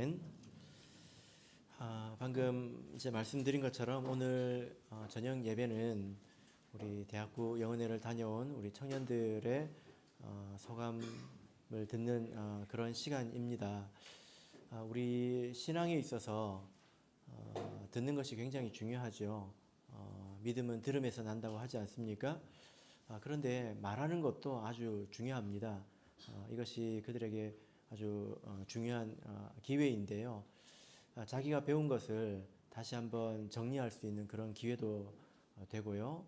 아멘. 방금 이제 말씀드린 것처럼 오늘 저녁 예배는 우리 대학부 영은회를 다녀온 우리 청년들의 소감을 듣는 그런 시간입니다. 우리 신앙에 있어서 듣는 것이 굉장히 중요하죠. 믿음은 들음에서 난다고 하지 않습니까? 그런데 말하는 것도 아주 중요합니다. 이것이 그들에게 아주 중요한 기회인데요. 자기가 배운 것을 다시 한번 정리할 수 있는 그런 기회도 되고요.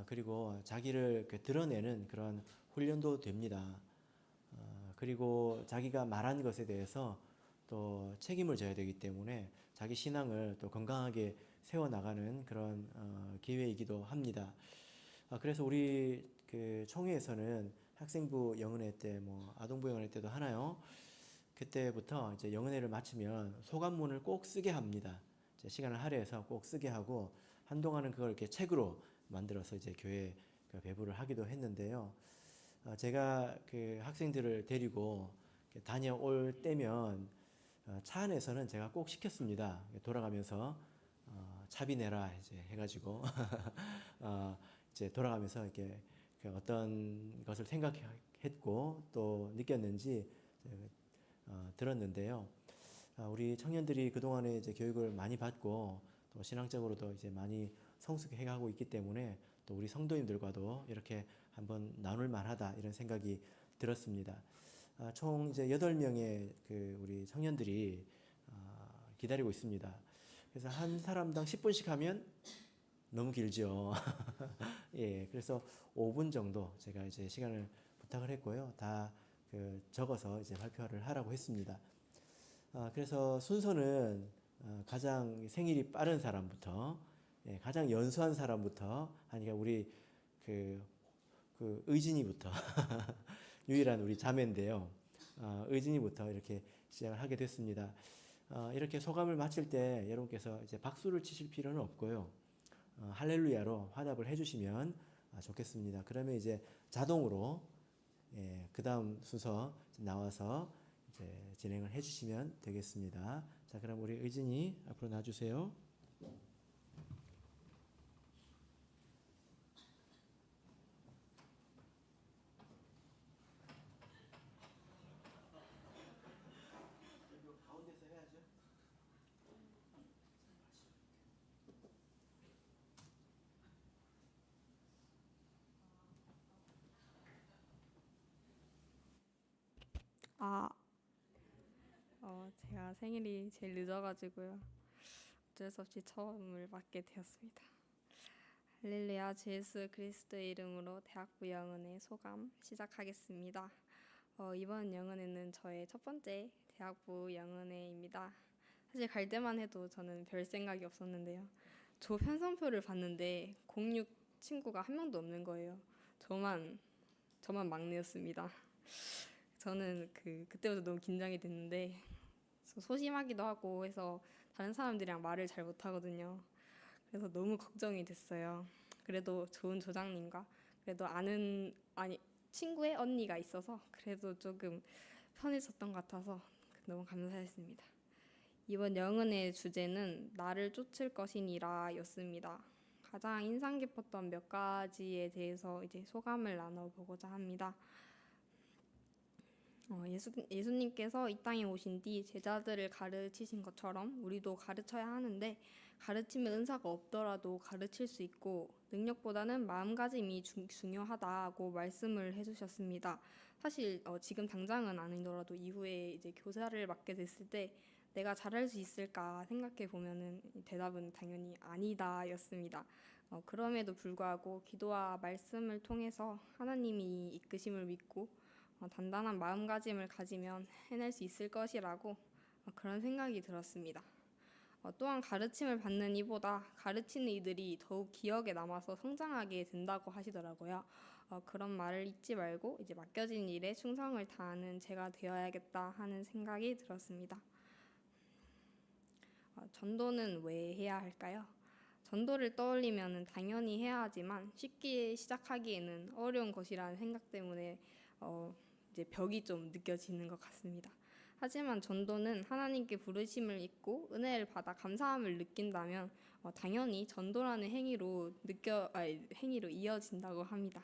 그리고 자기를 이렇게 드러내는 그런 훈련도 됩니다. 그리고 자기가 말한 것에 대해서 또 책임을 져야 되기 때문에 자기 신앙을 또 건강하게 세워나가는 그런 기회이기도 합니다. 그래서 우리 그 총회에서는 학생부 영은회 때, 아동부 영은회 때도 하나요? 그때부터 이제 영은회를 마치면 소감문을 꼭 쓰게 합니다. 이제 시간을 할애해서 꼭 쓰게 하고 한동안은 그걸 이렇게 책으로 만들어서 이제 교회에 배부를 하기도 했는데요. 제가 그 학생들을 데리고 다녀올 때면 차 안에서는 제가 꼭 시켰습니다. 돌아가면서 차비 내라 이제 해가지고 이제 돌아가면서 이렇게 어떤 것을 생각했고 또 느꼈는지 들었는데요. 우리 청년들이 그동안에 이제 교육을 많이 받고 또 신앙적으로도 이제 많이 성숙해 가고 있기 때문에 또 우리 성도님들과도 이렇게 한번 나눌 만하다 이런 생각이 들었습니다. 총 이제 8명의 그 우리 청년들이 기다리고 있습니다. 그래서 한 사람당 10분씩 하면 너무 길죠. 예, 그래서 5분 정도 제가 이제 시간을 부탁을 했고요. 다 적어서 이제 발표를 하라고 했습니다. 그래서 순서는 가장 생일이 빠른 사람부터, 예, 가장 연수한 사람부터 하니까 우리 그 의진이부터 유일한 우리 자매인데요. 의진이부터 이렇게 시작을 하게 됐습니다. 이렇게 소감을 마칠 때 여러분께서 이제 박수를 치실 필요는 없고요. 할렐루야로 화답을 해주시면 좋겠습니다. 그러면 이제 자동으로 그 다음 순서 나와서 이제 진행을 해주시면 되겠습니다. 자, 그럼 우리 의진이 앞으로 나와주세요. 가운데서 해야죠. 제가 생일이 제일 늦어가지고요. 어쩔 수 없이 처음을 맡게 되었습니다. 할렐루야, 주 예수 그리스도의 이름으로 대학부 영은회 소감 시작하겠습니다. 이번 영은회는 저의 첫 번째 대학부 영은회입니다. 사실 갈 때만 해도 저는 별 생각이 없었는데요. 조 편성표를 봤는데 06 친구가 한 명도 없는 거예요. 저만 막내였습니다. 저는 그때부터 너무 긴장이 됐는데 소심하기도 하고 해서 다른 사람들이랑 말을 잘 못하거든요. 그래서 너무 걱정이 됐어요. 그래도 좋은 조장님과 그래도 친구의 언니가 있어서 그래도 조금 편해졌던 것 같아서 너무 감사했습니다. 이번 영은의 주제는 나를 쫓을 것이니라 였습니다. 가장 인상 깊었던 몇 가지에 대해서 이제 소감을 나눠보고자 합니다. 예수님께서 이 땅에 오신 뒤 제자들을 가르치신 것처럼 우리도 가르쳐야 하는데 가르침의 은사가 없더라도 가르칠 수 있고 능력보다는 마음가짐이 중요하다고 말씀을 해주셨습니다. 사실 지금 당장은 아니더라도 이후에 이제 교사를 맡게 됐을 때 내가 잘할 수 있을까 생각해 보면은 대답은 당연히 아니다였습니다. 그럼에도 불구하고 기도와 말씀을 통해서 하나님이 이끄심을 믿고 단단한 마음가짐을 가지면 해낼 수 있을 것이라고 그런 생각이 들었습니다. 또한 가르침을 받는 이보다 가르치는 이들이 더욱 기억에 남아서 성장하게 된다고 하시더라고요. 그런 말을 잊지 말고 이제 맡겨진 일에 충성을 다하는 제가 되어야겠다 하는 생각이 들었습니다. 전도는 왜 해야 할까요? 전도를 떠올리면 당연히 해야 하지만 쉽게 시작하기에는 어려운 것이라는 생각 때문에 이제 벽이 좀 느껴지는 것 같습니다. 하지만 전도는 하나님께 부르심을 믿고 은혜를 받아 감사함을 느낀다면 당연히 전도라는 행위로 이어진다고 합니다.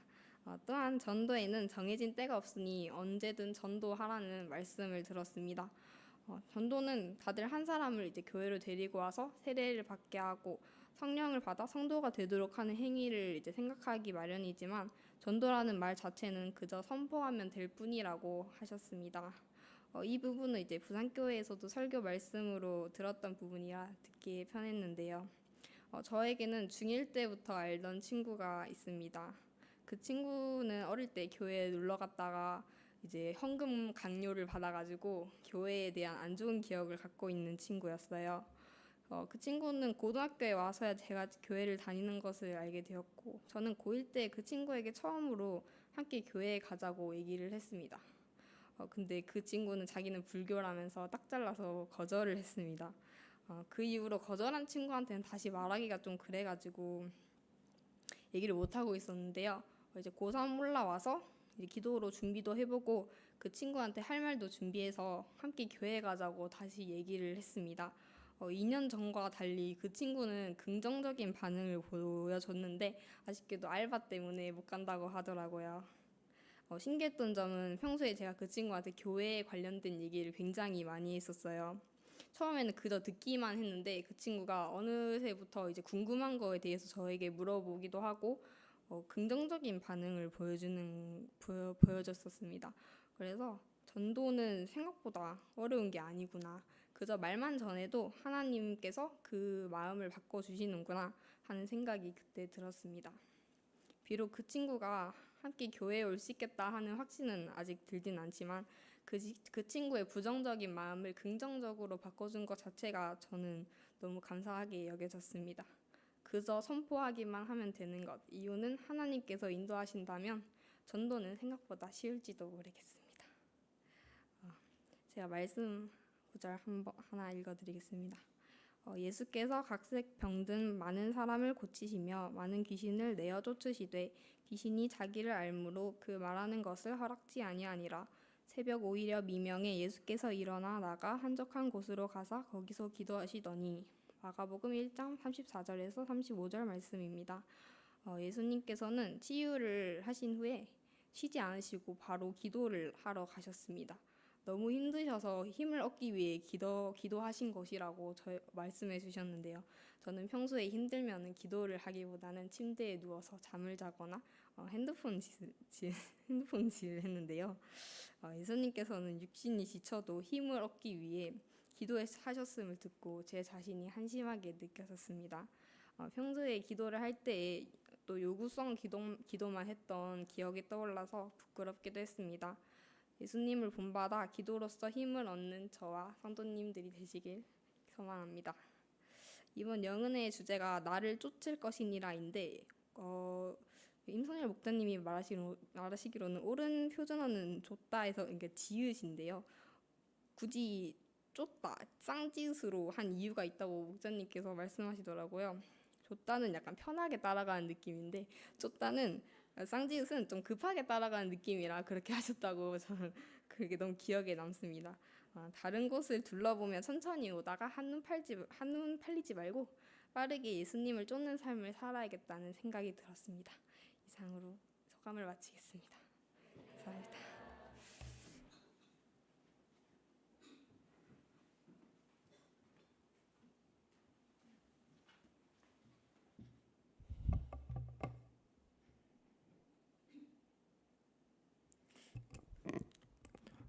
또한 전도에는 정해진 때가 없으니 언제든 전도하라는 말씀을 들었습니다. 전도는 다들 한 사람을 이제 교회로 데리고 와서 세례를 받게 하고 성령을 받아 성도가 되도록 하는 행위를 이제 생각하기 마련이지만 전도라는 말 자체는 그저 선포하면 될 뿐이라고 하셨습니다. 이 부분은 이제 부산교회에서도 설교 말씀으로 들었던 부분이라 듣기에 편했는데요. 저에게는 중1 때부터 알던 친구가 있습니다. 그 친구는 어릴 때 교회에 놀러 갔다가 이제 헌금 강요를 받아가지고 교회에 대한 안 좋은 기억을 갖고 있는 친구였어요. 그 친구는 고등학교에 와서야 제가 교회를 다니는 것을 알게 되었고, 저는 고1 때 그 친구에게 처음으로 함께 교회에 가자고 얘기를 했습니다. 근데 그 친구는 자기는 불교라면서 딱 잘라서 거절을 했습니다. 그 이후로 거절한 친구한테는 다시 말하기가 좀 그래가지고 얘기를 못하고 있었는데요. 이제 고3 올라와서 이제 기도로 준비도 해보고 그 친구한테 할 말도 준비해서 함께 교회 가자고 다시 얘기를 했습니다. 2년 전과 달리 그 친구는 긍정적인 반응을 보여줬는데 아쉽게도 알바 때문에 못 간다고 하더라고요. 신기했던 점은 평소에 제가 그 친구한테 교회에 관련된 얘기를 굉장히 많이 했었어요. 처음에는 그저 듣기만 했는데 그 친구가 어느새부터 이제 궁금한 거에 대해서 저에게 물어보기도 하고 긍정적인 반응을 보여줬었습니다. 그래서 전도는 생각보다 어려운 게 아니구나. 그저 말만 전해도 하나님께서 그 마음을 바꿔주시는구나 하는 생각이 그때 들었습니다. 비록 그 친구가 함께 교회에 올 수 있겠다 하는 확신은 아직 들진 않지만 그 친구의 부정적인 마음을 긍정적으로 바꿔준 것 자체가 저는 너무 감사하게 여겨졌습니다. 그저 선포하기만 하면 되는 것. 이유는 하나님께서 인도하신다면 전도는 생각보다 쉬울지도 모르겠습니다. 제가 말씀 구절 하나 읽어드리겠습니다. 예수께서 각색 병든 많은 사람을 고치시며 많은 귀신을 내어 쫓으시되 귀신이 자기를 알므로 그 말하는 것을 허락지 아니하니라. 새벽 오히려 미명에 예수께서 일어나 나가 한적한 곳으로 가사 거기서 기도하시더니. 마가복음 1장 34절에서 35절 말씀입니다. 예수님께서는 치유를 하신 후에 쉬지 않으시고 바로 기도를 하러 가셨습니다. 너무 힘드셔서 힘을 얻기 위해 기도하신 것이라고 말씀해 주셨는데요. 저는 평소에 힘들면 기도를 하기보다는 침대에 누워서 잠을 자거나 핸드폰질을 했는데요. 예수님께서는 육신이 지쳐도 힘을 얻기 위해 기도하셨음을 듣고 제 자신이 한심하게 느껴졌습니다. 평소에 기도를 할 때 또 요구성 기도만 했던 기억이 떠올라서 부끄럽기도 했습니다. 예수님을 본받아 기도로서 힘을 얻는 저와 성도님들이 되시길 소망합니다. 이번 영은혜의 주제가 나를 쫓을 것이니라인데 임선열 목사님이 말하시기로는 옳은 표준어는 쫓다에서 그러니까 지읒인데요. 굳이 쫓다, 쌍지읒으로 한 이유가 있다고 목사님께서 말씀하시더라고요. 쫓다는 약간 편하게 따라가는 느낌인데 쫓다는 쌍지읒은 좀 급하게 따라가는 느낌이라 그렇게 하셨다고 저는 그게 너무 기억에 남습니다. 다른 곳을 둘러보며 천천히 오다가 한눈 팔리지 말고 빠르게 예수님을 쫓는 삶을 살아야겠다는 생각이 들었습니다. 이상으로 소감을 마치겠습니다. 감사합니다.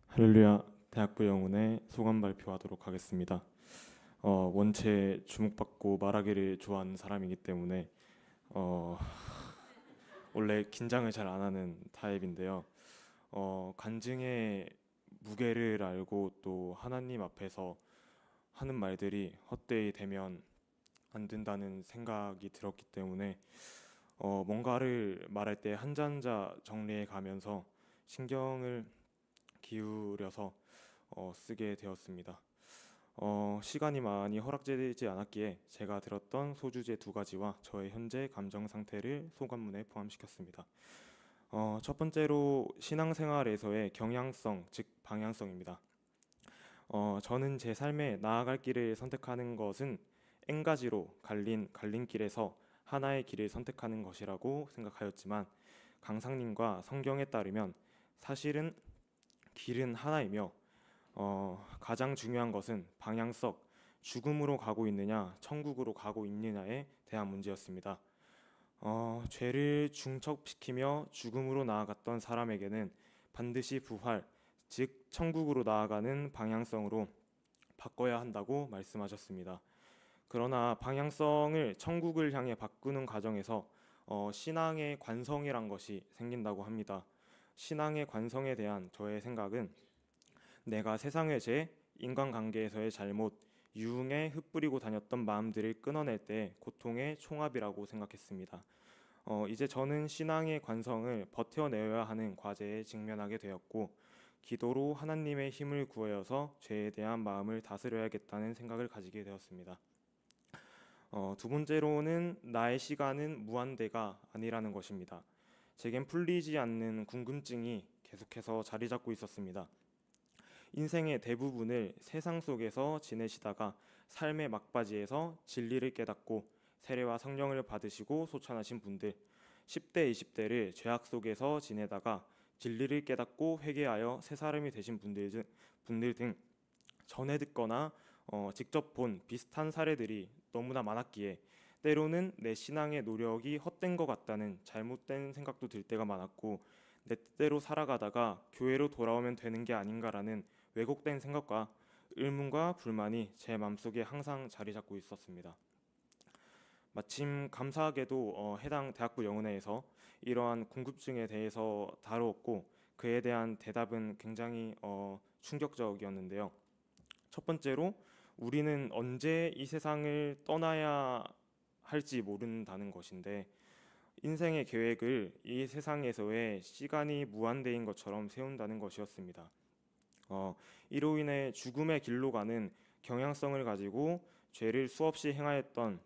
할렐루야. 대학부 영혼의 소감 발표하도록 하겠습니다. 원체 주목받고 말하기를 좋아하는 사람이기 때문에 원래 긴장을 잘 안 하는 타입인데요. 간증의 무게를 알고 또 하나님 앞에서 하는 말들이 헛되이 되면 안 된다는 생각이 들었기 때문에 뭔가를 말할 때 한자 한자 정리해 가면서 신경을 기울여서 쓰게 되었습니다. 시간이 많이 허락되지 않았기에 제가 들었던 소주제 2가지와 저의 현재 감정 상태를 소감문에 포함시켰습니다. 첫 번째로 신앙생활에서의 경향성, 즉 방향성입니다. 저는 제 삶에 나아갈 길을 선택하는 것은 N가지로 갈린 갈림길에서 하나의 길을 선택하는 것이라고 생각하였지만 강상님과 성경에 따르면 사실은 길은 하나이며 가장 중요한 것은 방향성, 죽음으로 가고 있느냐, 천국으로 가고 있느냐에 대한 문제였습니다. 죄를 중첩시키며 죽음으로 나아갔던 사람에게는 반드시 부활, 즉 천국으로 나아가는 방향성으로 바꿔야 한다고 말씀하셨습니다. 그러나 방향성을 천국을 향해 바꾸는 과정에서 신앙의 관성이란 것이 생긴다고 합니다. 신앙의 관성에 대한 저의 생각은 내가 세상의 죄, 인간관계에서의 잘못, 유흥에 흩뿌리고 다녔던 마음들을 끊어낼 때 고통의 총합이라고 생각했습니다. 이제 저는 신앙의 관성을 버텨내어야 하는 과제에 직면하게 되었고 기도로 하나님의 힘을 구하여서 죄에 대한 마음을 다스려야겠다는 생각을 가지게 되었습니다. 두 번째로는 나의 시간은 무한대가 아니라는 것입니다. 제겐 풀리지 않는 궁금증이 계속해서 자리 잡고 있었습니다. 인생의 대부분을 세상 속에서 지내시다가 삶의 막바지에서 진리를 깨닫고 세례와 성령을 받으시고 소천하신 분들, 10대, 20대를 죄악 속에서 지내다가 진리를 깨닫고 회개하여 새 사람이 되신 분들 등 전해 듣거나 직접 본 비슷한 사례들이 너무나 많았기에 때로는 내 신앙의 노력이 헛된 것 같다는 잘못된 생각도 들 때가 많았고 내 뜻대로 살아가다가 교회로 돌아오면 되는 게 아닌가라는 왜곡된 생각과 의문과 불만이 제 마음속에 항상 자리 잡고 있었습니다. 마침 감사하게도 해당 대학부 영은회에서 이러한 궁금증에 대해서 다루었고 그에 대한 대답은 굉장히 충격적이었는데요. 첫 번째로 우리는 언제 이 세상을 떠나야 할지 모른다는 것인데 인생의 계획을 이 세상에서의 시간이 무한대인 것처럼 세운다는 것이었습니다. 이로 인해 죽음의 길로 가는 경향성을 가지고 죄를 수없이 행하였던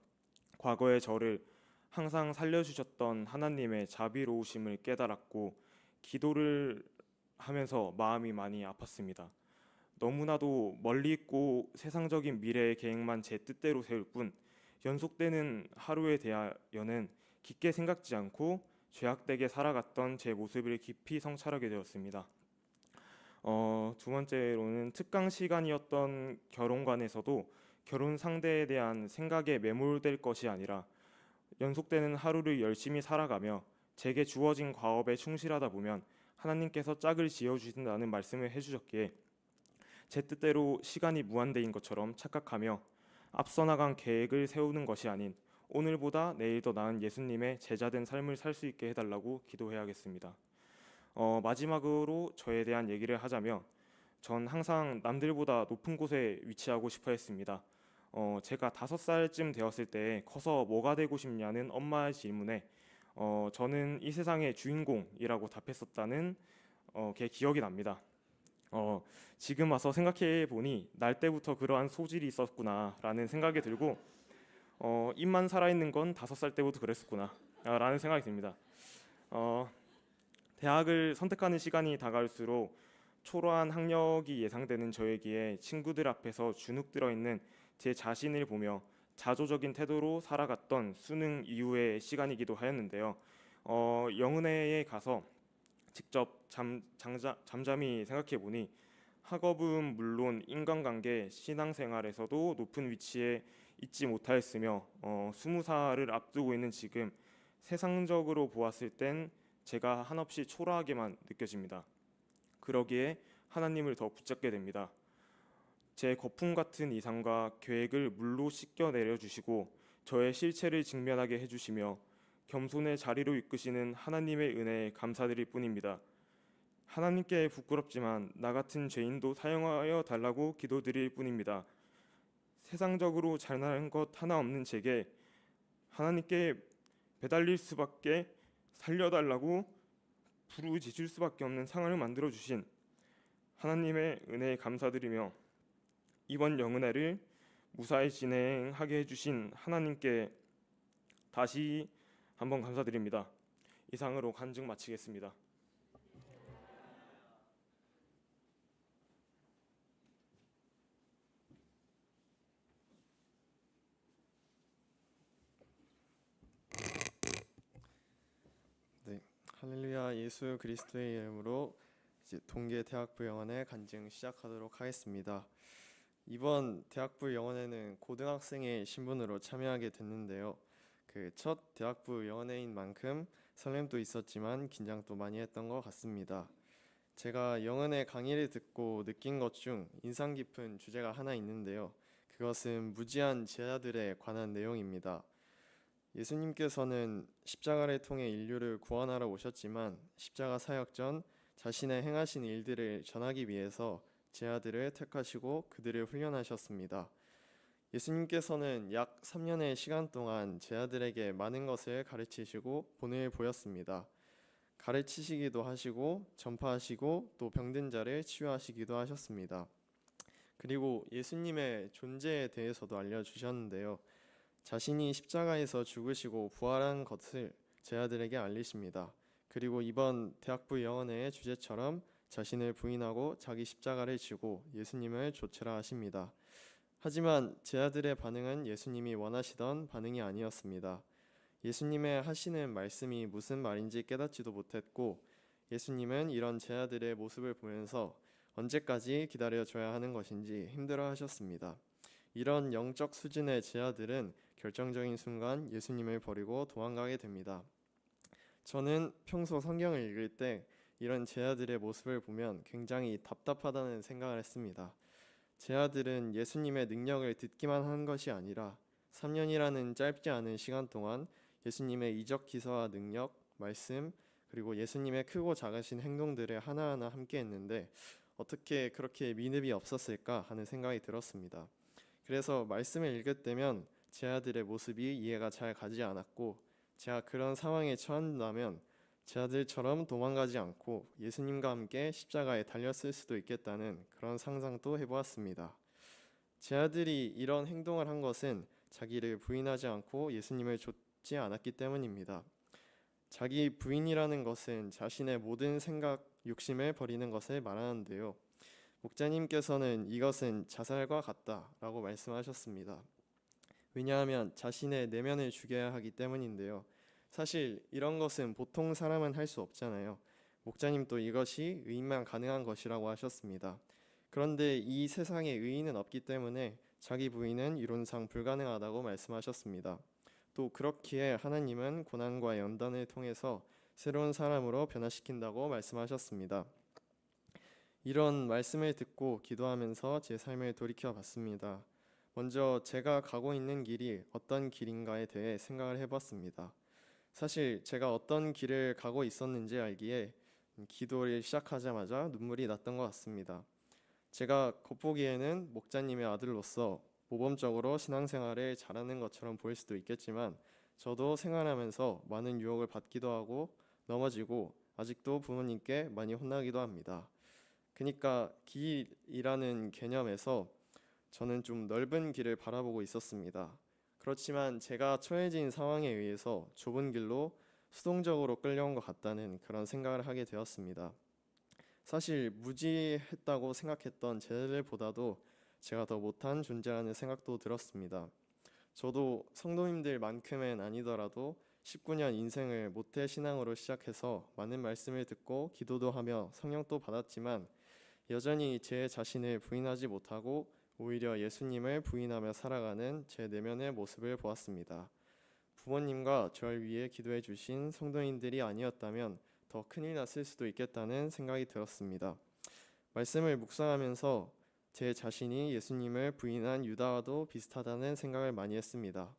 과거의 저를 항상 살려주셨던 하나님의 자비로우심을 깨달았고 기도를 하면서 마음이 많이 아팠습니다. 너무나도 멀리 있고 세상적인 미래의 계획만 제 뜻대로 세울 뿐 연속되는 하루에 대하여는 깊게 생각지 않고 죄악되게 살아갔던 제 모습을 깊이 성찰하게 되었습니다. 두 번째로는 특강 시간이었던 결혼관에서도 결혼 상대에 대한 생각에 매몰될 것이 아니라 연속되는 하루를 열심히 살아가며 제게 주어진 과업에 충실하다 보면 하나님께서 짝을 지어주신다는 말씀을 해주셨기에 제 뜻대로 시간이 무한대인 것처럼 착각하며 앞서 나간 계획을 세우는 것이 아닌 오늘보다 내일 더 나은 예수님의 제자된 삶을 살 수 있게 해달라고 기도해야겠습니다. 마지막으로 저에 대한 얘기를 하자면 전 항상 남들보다 높은 곳에 위치하고 싶어 했습니다. 제가 5살쯤 되었을 때 커서 뭐가 되고 싶냐는 엄마의 질문에 저는 이 세상의 주인공이라고 답했었다는 게 기억이 납니다. 지금 와서 생각해 보니 날 때부터 그러한 소질이 있었구나라는 생각이 들고 입만 살아있는 건 5살 때부터 그랬었구나라는 생각이 듭니다. 대학을 선택하는 시간이 다가올수록 초라한 학력이 예상되는 저에게 친구들 앞에서 주눅 들어있는 제 자신을 보며 자조적인 태도로 살아갔던 수능 이후의 시간이기도 하였는데요. 영은회에 가서 직접 잠잠히 생각해보니 학업은 물론 인간관계, 신앙생활에서도 높은 위치에 있지 못하였으며 20살을 앞두고 있는 지금 세상적으로 보았을 땐 제가 한없이 초라하게만 느껴집니다. 그러기에 하나님을 더 붙잡게 됩니다. 제 거품 같은 이상과 계획을 물로 씻겨 내려주시고 저의 실체를 직면하게 해주시며 겸손의 자리로 이끄시는 하나님의 은혜에 감사드릴 뿐입니다. 하나님께 부끄럽지만 나 같은 죄인도 사용하여 달라고 기도드릴 뿐입니다. 세상적으로 잘난 것 하나 없는 제게 하나님께 배달릴 수밖에 살려달라고 부르짖을 수밖에 없는 상황을 만들어주신 하나님의 은혜에 감사드리며 이번 영은혜를 무사히 진행하게 해주신 하나님께 다시 한번 감사드립니다. 이상으로 간증 마치겠습니다. 할렐루야. 예수 그리스도의 이름으로 이제 동계 대학부 영원의 간증 시작하도록 하겠습니다. 이번 대학부 영원회는 고등학생의 신분으로 참여하게 됐는데요. 그 첫 대학부 영원회인 만큼 설렘도 있었지만 긴장도 많이 했던 것 같습니다. 제가 영원회 강의를 듣고 느낀 것 중 인상 깊은 주제가 하나 있는데요. 그것은 무지한 제자들에 관한 내용입니다. 예수님께서는 십자가를 통해 인류를 구원하러 오셨지만 십자가 사역 전 자신의 행하신 일들을 전하기 위해서 제자들을 택하시고 그들을 훈련하셨습니다. 예수님께서는 약 3년의 시간 동안 제자들에게 많은 것을 가르치시고 본을 보였습니다. 가르치시기도 하시고 전파하시고 또 병든 자를 치유하시기도 하셨습니다. 그리고 예수님의 존재에 대해서도 알려주셨는데요. 자신이 십자가에서 죽으시고 부활한 것을 제자들에게 알리십니다. 그리고 이번 대학부 영원회의 주제처럼 자신을 부인하고 자기 십자가를 지고 예수님을 좇으라 하십니다. 하지만 제자들의 반응은 예수님이 원하시던 반응이 아니었습니다. 예수님의 하시는 말씀이 무슨 말인지 깨닫지도 못했고 예수님은 이런 제자들의 모습을 보면서 언제까지 기다려줘야 하는 것인지 힘들어하셨습니다. 이런 영적 수준의 제자들은 결정적인 순간 예수님을 버리고 도망가게 됩니다. 저는 평소 성경을 읽을 때 이런 제자들의 모습을 보면 굉장히 답답하다는 생각을 했습니다. 제자들은 예수님의 능력을 듣기만 한 것이 아니라 3년이라는 짧지 않은 시간 동안 예수님의 이적 기사와 능력, 말씀, 그리고 예수님의 크고 작으신 행동들을 하나하나 함께 했는데 어떻게 그렇게 민흡이 없었을까 하는 생각이 들었습니다. 그래서 말씀을 읽을 때면 제자들의 모습이 이해가 잘 가지 않았고 제가 그런 상황에 처한다면 제자들처럼 도망가지 않고 예수님과 함께 십자가에 달렸을 수도 있겠다는 그런 상상도 해보았습니다. 제자들이 이런 행동을 한 것은 자기를 부인하지 않고 예수님을 좇지 않았기 때문입니다. 자기 부인이라는 것은 자신의 모든 생각, 욕심을 버리는 것을 말하는데요. 목자님께서는 이것은 자살과 같다라고 말씀하셨습니다. 왜냐하면 자신의 내면을 죽여야 하기 때문인데요. 사실 이런 것은 보통 사람은 할 수 없잖아요. 목자님도 이것이 의인만 가능한 것이라고 하셨습니다. 그런데 이 세상에 의인은 없기 때문에 자기 부인은 이론상 불가능하다고 말씀하셨습니다. 또 그렇기에 하나님은 고난과 연단을 통해서 새로운 사람으로 변화시킨다고 말씀하셨습니다. 이런 말씀을 듣고 기도하면서 제 삶을 돌이켜 봤습니다. 먼저 제가 가고 있는 길이 어떤 길인가에 대해 생각을 해봤습니다. 사실 제가 어떤 길을 가고 있었는지 알기에 기도를 시작하자마자 눈물이 났던 것 같습니다. 제가 겉보기에는 목자님의 아들로서 모범적으로 신앙생활을 잘하는 것처럼 보일 수도 있겠지만 저도 생활하면서 많은 유혹을 받기도 하고 넘어지고 아직도 부모님께 많이 혼나기도 합니다. 그러니까 길이라는 개념에서 저는 좀 넓은 길을 바라보고 있었습니다. 그렇지만 제가 처해진 상황에 의해서 좁은 길로 수동적으로 끌려온 것 같다는 그런 생각을 하게 되었습니다. 사실 무지했다고 생각했던 제자들보다도 제가 더 못한 존재라는 생각도 들었습니다. 저도 성도님들만큼은 아니더라도 19년 인생을 모태 신앙으로 시작해서 많은 말씀을 듣고 기도도 하며 성령도 받았지만 여전히 제 자신을 부인하지 못하고 오히려 예수님을 부인하며 살아가는 제 내면의 모습을 보았습니다. 부모님과 저를 위해 기도해 주신 성도님들이 아니었다면 더 큰일 났을 수도 있겠다는 생각이 들었습니다. 말씀을 묵상하면서 제 자신이 예수님을 부인한 유다와도 비슷하다는 생각을 많이 했습니다.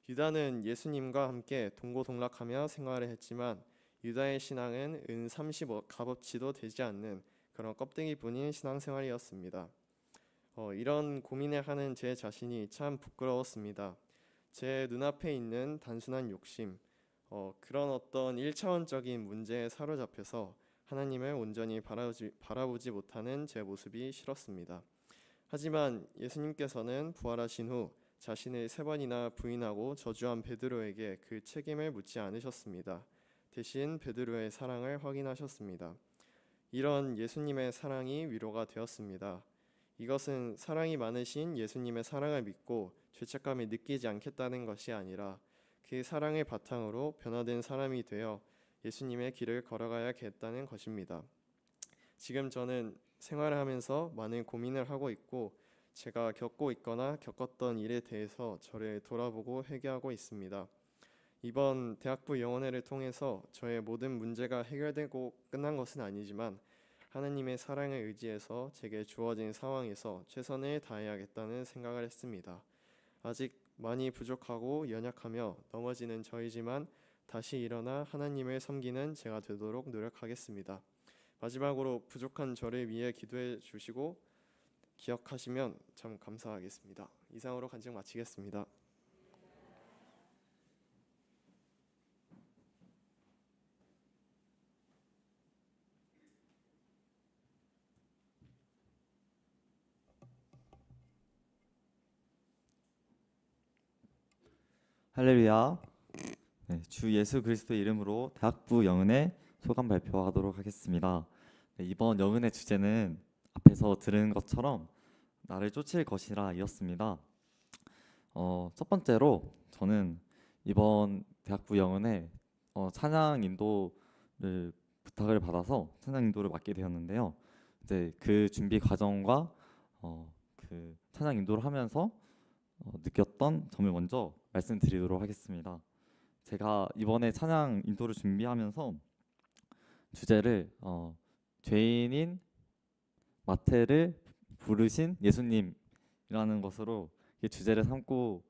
유다는 예수님과 함께 동고동락하며 생활을 했지만 유다의 신앙은 은 30값어치도 되지 않는 그런 껍데기뿐인 신앙생활이었습니다. 이런 고민을 하는 제 자신이 참 부끄러웠습니다. 제 눈앞에 있는 단순한 욕심, 그런 어떤 1차원적인 문제에 사로잡혀서 하나님을 온전히 바라보지 못하는 제 모습이 싫었습니다. 하지만 예수님께서는 부활하신 후 자신을 3번이나 부인하고 저주한 베드로에게 그 책임을 묻지 않으셨습니다. 대신 베드로의 사랑을 확인하셨습니다. 이런 예수님의 사랑이 위로가 되었습니다. 이것은 사랑이 많으신 예수님의 사랑을 믿고 죄책감을 느끼지 않겠다는 것이 아니라 그 사랑을 바탕으로 변화된 사람이 되어 예수님의 길을 걸어가야겠다는 것입니다. 지금 저는 생활을 하면서 많은 고민을 하고 있고 제가 겪고 있거나 겪었던 일에 대해서 저를 돌아보고 회개하고 있습니다. 이번 대학부 영혼회를 통해서 저의 모든 문제가 해결되고 끝난 것은 아니지만 하나님의 사랑을 의지해서 제게 주어진 상황에서 최선을 다해야겠다는 생각을 했습니다. 아직 많이 부족하고 연약하며 넘어지는 저이지만 다시 일어나 하나님을 섬기는 제가 되도록 노력하겠습니다. 마지막으로 부족한 저를 위해 기도해 주시고 기억하시면 참 감사하겠습니다. 이상으로 간증 마치겠습니다. 할렐루야. 네, 주 예수 그리스도 이름으로 대학부 영은의 소감 발표하도록 하겠습니다. 네, 이번 영은의 주제는 앞에서 들은 것처럼 나를 쫓을 것이라 이었습니다. 첫 번째로 저는 이번 대학부 영은의 찬양 인도를 부탁을 받아서 찬양 인도를 맡게 되었는데요. 이제 그 준비 과정과 그 찬양 인도를 하면서 느꼈던 점을 먼저 말씀드리도록 하겠습니다. 제가 이번에 찬양 인도를 준비하면서 주제를 죄인인 마태를 부르신 예수님이라는 것으로 이 주제를 삼고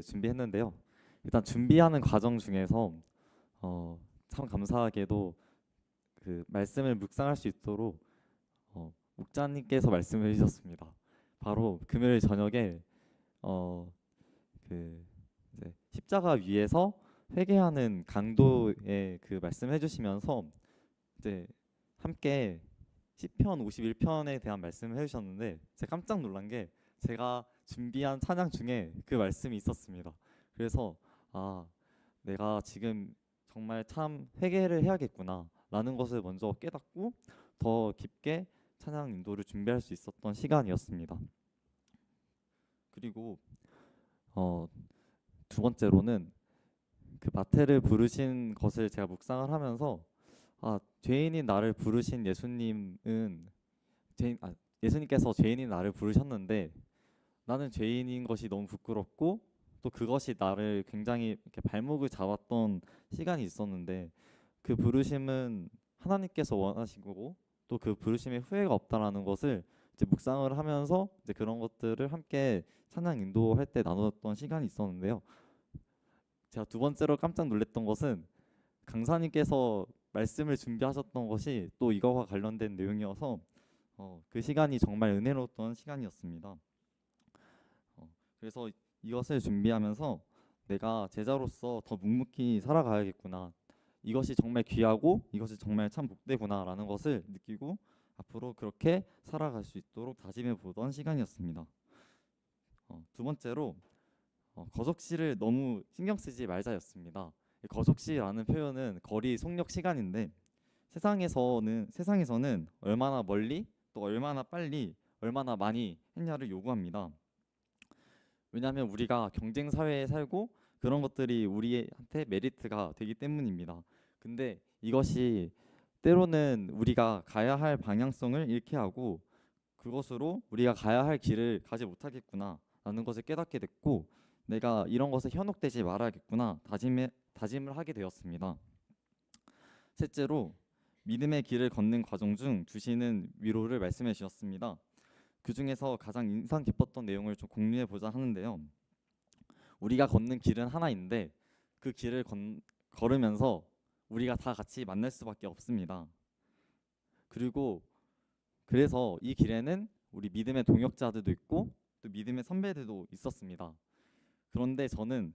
준비했는데요. 일단 준비하는 과정 중에서 참 감사하게도 그 말씀을 묵상할 수 있도록 목자님께서 말씀을 해주셨습니다. 바로 금요일 저녁에 이제 십자가 위에서 회개하는 강도의 그 말씀해 주시면서 이제 함께 시편 51편에 대한 말씀을 해주셨는데 제가 깜짝 놀란 게 제가 준비한 찬양 중에 그 말씀이 있었습니다. 그래서 내가 지금 정말 참 회개를 해야겠구나 라는 것을 먼저 깨닫고 더 깊게 찬양 인도를 준비할 수 있었던 시간이었습니다. 그리고 두 번째로는 그 마태를 부르신 것을 제가 묵상을 하면서 죄인인 나를 부르신 예수님은 예수님께서 죄인인 나를 부르셨는데 나는 죄인인 것이 너무 부끄럽고 또 그것이 나를 굉장히 이렇게 발목을 잡았던 시간이 있었는데 그 부르심은 하나님께서 원하시고 또 그 부르심에 후회가 없다라는 것을 이제 묵상을 하면서 이제 그런 것들을 함께 찬양 인도할 때 나눴던 시간이 있었는데요. 제가 두 번째로 깜짝 놀랐던 것은 강사님께서 말씀을 준비하셨던 것이 또 이거와 관련된 내용이어서 그 시간이 정말 은혜로웠던 시간이었습니다. 그래서 이것을 준비하면서 내가 제자로서 더 묵묵히 살아가야겠구나. 이것이 정말 귀하고 이것이 정말 참 복되구나라는 것을 느끼고 앞으로 그렇게 살아갈 수 있도록 다짐해 보던 시간이었습니다. 두 번째로 거적시를 너무 신경 쓰지 말자였습니다. 거적시라는 표현은 거리 속력 시간인데 세상에서는 얼마나 멀리 또 얼마나 빨리 얼마나 많이 했냐를 요구합니다. 왜냐하면 우리가 경쟁 사회에 살고 그런 것들이 우리한테 메리트가 되기 때문입니다. 근데 이것이 때로는 우리가 가야 할 방향성을 잃게 하고 그것으로 우리가 가야 할 길을 가지 못하겠구나 라는 것을 깨닫게 됐고 내가 이런 것에 현혹되지 말아야겠구나 다짐을 하게 되었습니다. 셋째로 믿음의 길을 걷는 과정 중 주시는 위로를 말씀해 주셨습니다. 그 중에서 가장 인상 깊었던 내용을 좀 공유해 보자 하는데요. 우리가 걷는 길은 하나인데 그 길을 걸으면서 우리가 다 같이 만날 수밖에 없습니다. 그리고 그래서 이 길에는 우리 믿음의 동역자들도 있고 또 믿음의 선배들도 있었습니다. 그런데 저는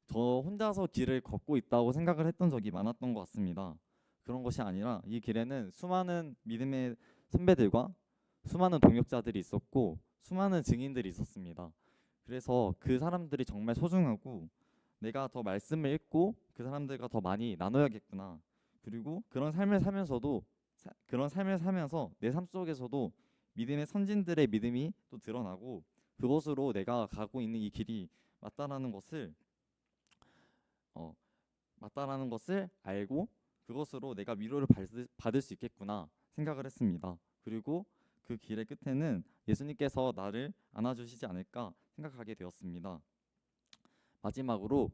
저 혼자서 길을 걷고 있다고 생각을 했던 적이 많았던 것 같습니다. 그런 것이 아니라 이 길에는 수많은 믿음의 선배들과 수많은 동역자들이 있었고 수많은 증인들이 있었습니다. 그래서 그 사람들이 정말 소중하고 내가 더 말씀을 읽고 그 사람들과 더 많이 나눠야겠구나. 그리고 그런 삶을 살면서 내 삶 속에서도 믿음의 선진들의 믿음이 또 드러나고 그것으로 내가 가고 있는 이 길이 맞다라는 것을 맞다라는 것을 알고 그것으로 내가 위로를 받을 수 있겠구나 생각을 했습니다. 그리고 그 길의 끝에는 예수님께서 나를 안아주시지 않을까 생각하게 되었습니다. 마지막으로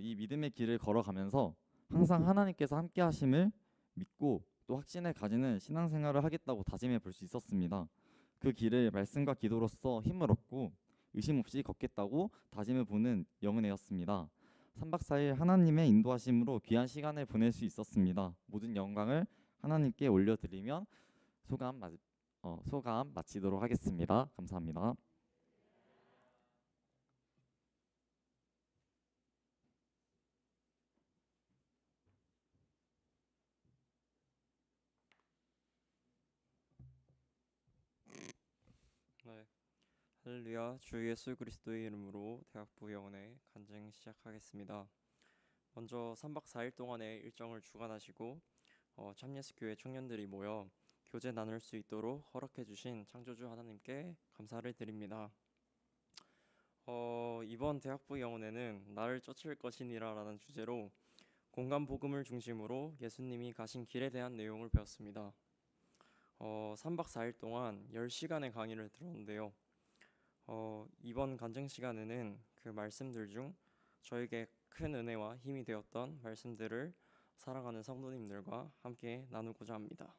이 믿음의 길을 걸어가면서 항상 하나님께서 함께 하심을 믿고 또 확신을 가지는 신앙생활을 하겠다고 다짐해 볼 수 있었습니다. 그 길을 말씀과 기도로서 힘을 얻고 의심 없이 걷겠다고 다짐해 보는 영은혜였습니다. 3박 4일 하나님의 인도하심으로 귀한 시간을 보낼 수 있었습니다. 모든 영광을 하나님께 올려드리면 소감 마치도록 하겠습니다. 감사합니다. 네, 할렐루야. 주 예수 그리스도의 이름으로 대학부 영혼의 간증 시작하겠습니다. 먼저 3박 4일 동안의 일정을 주관하시고 참예수교회 청년들이 모여 교제 나눌 수 있도록 허락해 주신 창조주 하나님께 감사를 드립니다. 이번 대학부 영혼에는 나를 쫓을 것이니라라는 주제로 공간 복음을 중심으로 예수님이 가신 길에 대한 내용을 배웠습니다. 3박 4일 동안 10시간의 강의를 들었는데요. 이번 간증 시간에는 그 말씀들 중 저에게 큰 은혜와 힘이 되었던 말씀들을 사랑하는 성도님들과 함께 나누고자 합니다.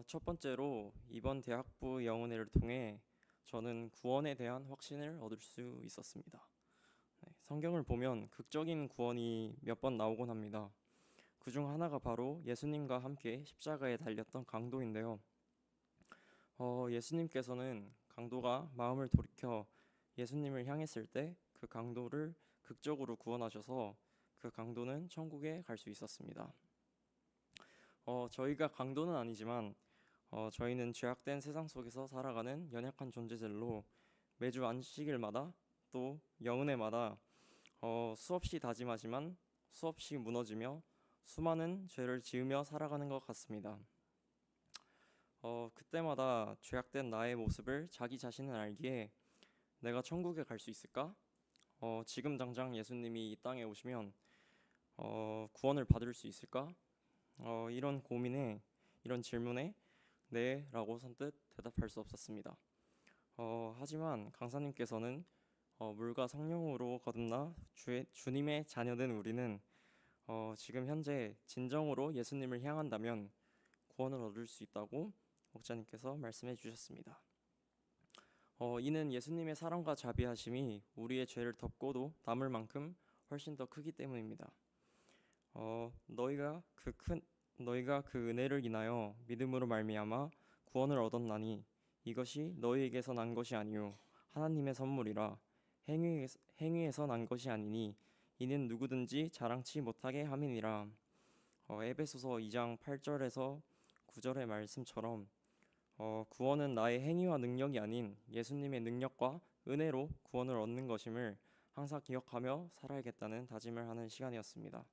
첫 번째로 이번 대학부 영은혜를 통해 저는 구원에 대한 확신을 얻을 수 있었습니다. 성경을 보면 극적인 구원이 몇 번 나오곤 합니다. 그중 하나가 바로 예수님과 함께 십자가에 달렸던 강도인데요. 예수님께서는 강도가 마음을 돌이켜 예수님을 향했을 때 그 강도를 극적으로 구원하셔서 그 강도는 천국에 갈 수 있었습니다. 저희가 강도는 아니지만 저희는 죄악된 세상 속에서 살아가는 연약한 존재들로 매주 안식일마다 또 영은회마다 수없이 다짐하지만 수없이 무너지며 수많은 죄를 지으며 살아가는 것 같습니다. 그때마다 죄악된 나의 모습을 자기 자신은 알기에 내가 천국에 갈 수 있을까? 지금 당장 예수님이 이 땅에 오시면 구원을 받을 수 있을까? 이런 고민에, 이런 질문에 네 라고 선뜻 대답할 수 없었습니다. 하지만 강사님께서는 물과 성령으로 거듭나 주님의 자녀된 우리는 지금 현재 진정으로 예수님을 향한다면 구원을 얻을 수 있다고 목자님께서 말씀해 주셨습니다. 이는 예수님의 사랑과 자비하심이 우리의 죄를 덮고도 남을 만큼 훨씬 더 크기 때문입니다. 너희가 그 은혜를 인하여 믿음으로 말미암아 구원을 얻었나니 이것이 너희에게서 난 것이 아니요 하나님의 선물이라. 행위에서 난 것이 아니니 이는 누구든지 자랑치 못하게 함이니라. 에베소서 2장 8절에서 9절의 말씀처럼 구원은 나의 행위와 능력이 아닌 예수님의 능력과 은혜로 구원을 얻는 것임을 항상 기억하며 살아야겠다는 다짐을 하는 시간이었습니다.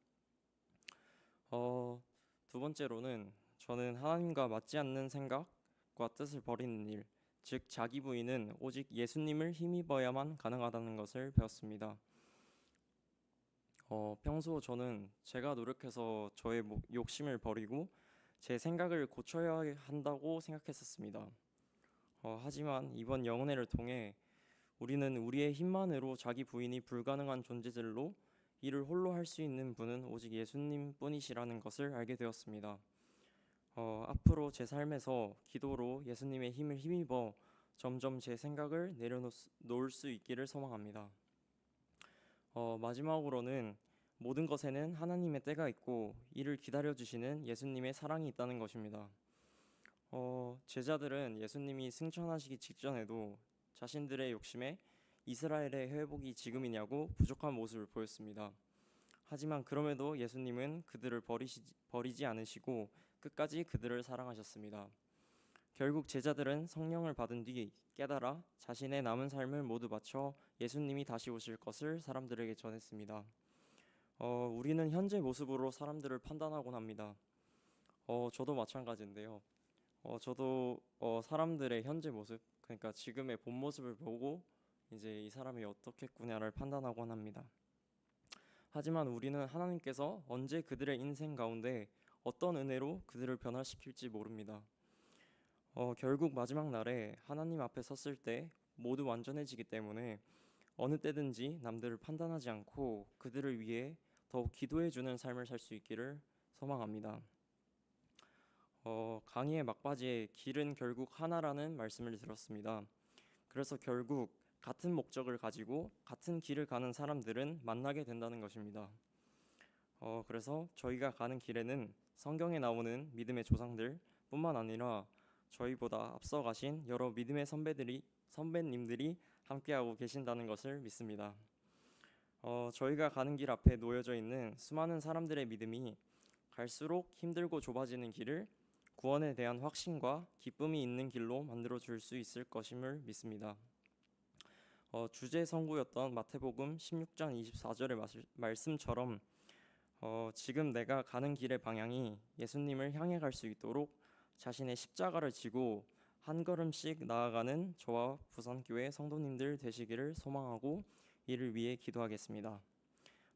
두 번째로는 저는 하나님과 맞지 않는 생각과 뜻을 버리는 일, 즉 자기 부인은 오직 예수님을 힘입어야만 가능하다는 것을 배웠습니다. 평소 저는 제가 노력해서 저의 욕심을 버리고 제 생각을 고쳐야 한다고 생각했었습니다. 하지만 이번 영은혜를 통해 우리는 우리의 힘만으로 자기 부인이 불가능한 존재들로 이를 홀로 할 수 있는 분은 오직 예수님 뿐이시라는 것을 알게 되었습니다. 앞으로 제 삶에서 기도로 예수님의 힘을 힘입어 점점 제 생각을 내려놓을 수 있기를 소망합니다. 마지막으로는 모든 것에는 하나님의 때가 있고 이를 기다려주시는 예수님의 사랑이 있다는 것입니다. 제자들은 예수님이 승천하시기 직전에도 자신들의 욕심에 이스라엘의 회복이 지금이냐고 부족한 모습을 보였습니다. 하지만 그럼에도 예수님은 그들을 버리지 않으시고 끝까지 그들을 사랑하셨습니다. 결국 제자들은 성령을 받은 뒤 깨달아 자신의 남은 삶을 모두 바쳐 예수님이 다시 오실 것을 사람들에게 전했습니다. 우리는 현재 모습으로 사람들을 판단하곤 합니다. 저도 마찬가지인데요. 저도 사람들의 현재 모습, 그러니까 지금의 본 모습을 보고 이제 이 사람이 어떻겠구나를 판단하곤 합니다. 하지만 우리는 하나님께서 언제 그들의 인생 가운데 어떤 은혜로 그들을 변화시킬지 모릅니다. 결국 마지막 날에 하나님 앞에 섰을 때 모두 완전해지기 때문에 어느 때든지 남들을 판단하지 않고 그들을 위해 더욱 기도해주는 삶을 살 수 있기를 소망합니다. 강의의 막바지에 길은 결국 하나라는 말씀을 들었습니다. 그래서 결국 같은 목적을 가지고 같은 길을 가는 사람들은 만나게 된다는 것입니다. 그래서 저희가 가는 길에는 성경에 나오는 믿음의 조상들 뿐만 아니라 저희보다 앞서 가신 여러 믿음의 선배님들이 함께하고 계신다는 것을 믿습니다. 저희가 가는 길 앞에 놓여져 있는 수많은 사람들의 믿음이 갈수록 힘들고 좁아지는 길을 구원에 대한 확신과 기쁨이 있는 길로 만들어 줄 수 있을 것임을 믿습니다. 주제 선구였던 마태복음 16장 24절의 말씀처럼 지금 내가 가는 길의 방향이 예수님을 향해 갈 수 있도록 자신의 십자가를 지고 한 걸음씩 나아가는 저와 부산교회 성도님들 되시기를 소망하고 이를 위해 기도하겠습니다.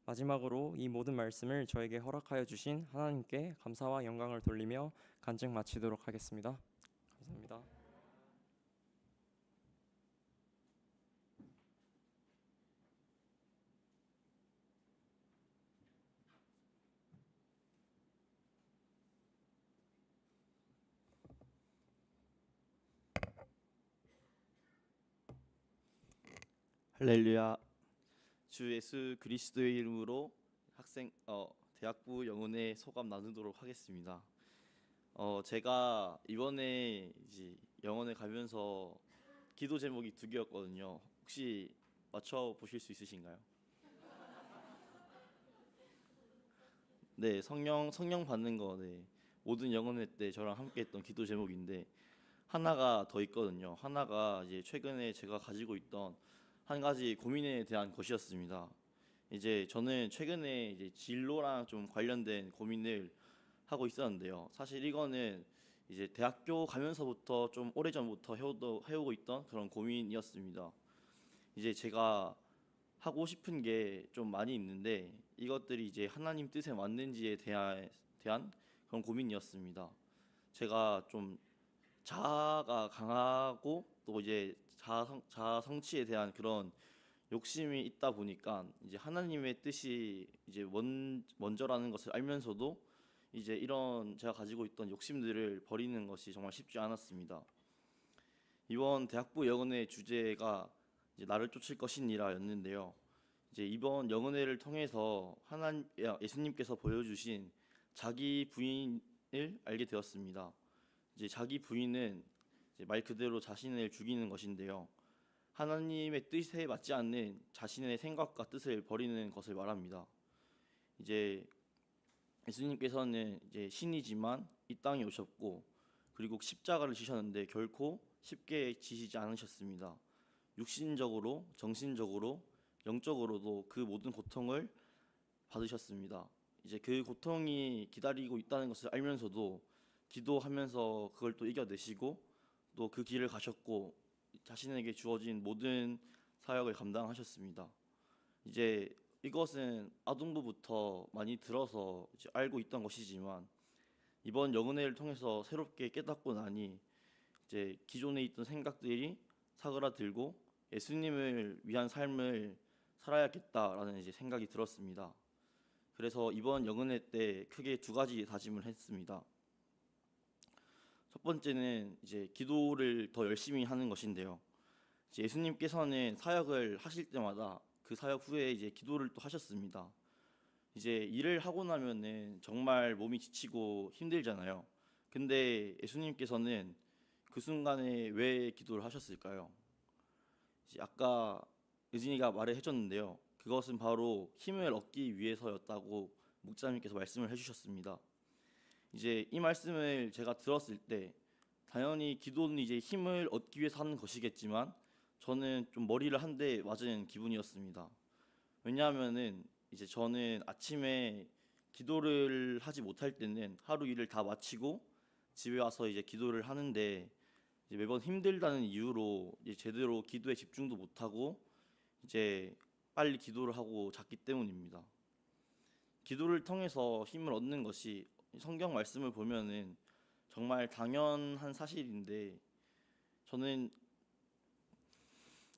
마지막으로 이 모든 말씀을 저에게 허락하여 주신 하나님께 감사와 영광을 돌리며 간증 마치도록 하겠습니다. 감사합니다. 할렐루야. 주 예수 그리스도의 이름으로 대학부 영혼의 소감 나누도록 하겠습니다. 제가 이번에 이제 영혼에 가면서 기도 제목이 2개였거든요. 혹시 맞춰 보실 수 있으신가요? 네, 성령 받는 거. 네. 모든 영혼회 때 저랑 함께했던 기도 제목인데 하나가 더 있거든요. 하나가 이제 최근에 제가 가지고 있던 한 가지 고민에 대한 것이었습니다. 이제 저는 최근에 이제 진로랑 좀 관련된 고민을 하고 있었는데요. 사실 이거는 이제 대학교 가면서부터 좀 오래전부터 해오고 있던 그런 고민이었습니다. 이제 제가 하고 싶은 게 좀 많이 있는데 이것들이 이제 하나님 뜻에 맞는지에 대한 그런 고민이었습니다. 제가 좀 자아가 강하고 또 이제 자아 성취에 대한 그런 욕심이 있다 보니까 이제 하나님의 뜻이 이제 먼저라는 것을 알면서도 이제 이런 제가 가지고 있던 욕심들을 버리는 것이 정말 쉽지 않았습니다. 이번 대학부 영혼의 주제가 이제 나를 쫓을 것이니라였는데요. 이제 이번 영혼회를 통해서 예수님께서 보여주신 자기 부인을 알게 되었습니다. 이제 자기 부인은 이제 말 그대로 자신을 죽이는 것인데요. 하나님의 뜻에 맞지 않는 자신의 생각과 뜻을 버리는 것을 말합니다. 이제 예수님께서는 이제 신이지만 이 땅에 오셨고 그리고 십자가를 지셨는데 결코 쉽게 지시지 않으셨습니다. 육신적으로, 정신적으로, 영적으로도 그 모든 고통을 받으셨습니다. 이제 그 고통이 기다리고 있다는 것을 알면서도 기도하면서 그걸 또 이겨내시고 또 그 길을 가셨고 자신에게 주어진 모든 사역을 감당하셨습니다. 이제 이것은 아동부부터 많이 들어서 이제 알고 있던 것이지만 이번 영혼회를 통해서 새롭게 깨닫고 나니 이제 기존에 있던 생각들이 사그라들고 예수님을 위한 삶을 살아야겠다라는 이제 생각이 들었습니다. 그래서 이번 영혼회 때 크게 2가지 다짐을 했습니다. 첫 번째는 이제 기도를 더 열심히 하는 것인데요. 이제 예수님께서는 사역을 하실 때마다 그 사역 후에 이제 기도를 또 하셨습니다. 이제 일을 하고 나면은 정말 몸이 지치고 힘들잖아요. 근데 예수님께서는 그 순간에 왜 기도를 하셨을까요? 이제 아까 의진이가 말을 해줬는데요. 그것은 바로 힘을 얻기 위해서였다고 목자님께서 말씀을 해주셨습니다. 이제 이 말씀을 제가 들었을 때 당연히 기도는 이제 힘을 얻기 위해서 하는 것이겠지만 저는 좀 머리를 한 대 맞은 기분이었습니다. 왜냐하면은 이제 저는 아침에 기도를 하지 못할 때는 하루 일을 다 마치고 집에 와서 이제 기도를 하는데 이제 매번 힘들다는 이유로 이제 제대로 기도에 집중도 못하고 이제 빨리 기도를 하고 잤기 때문입니다. 기도를 통해서 힘을 얻는 것이 성경 말씀을 보면은 정말 당연한 사실인데 저는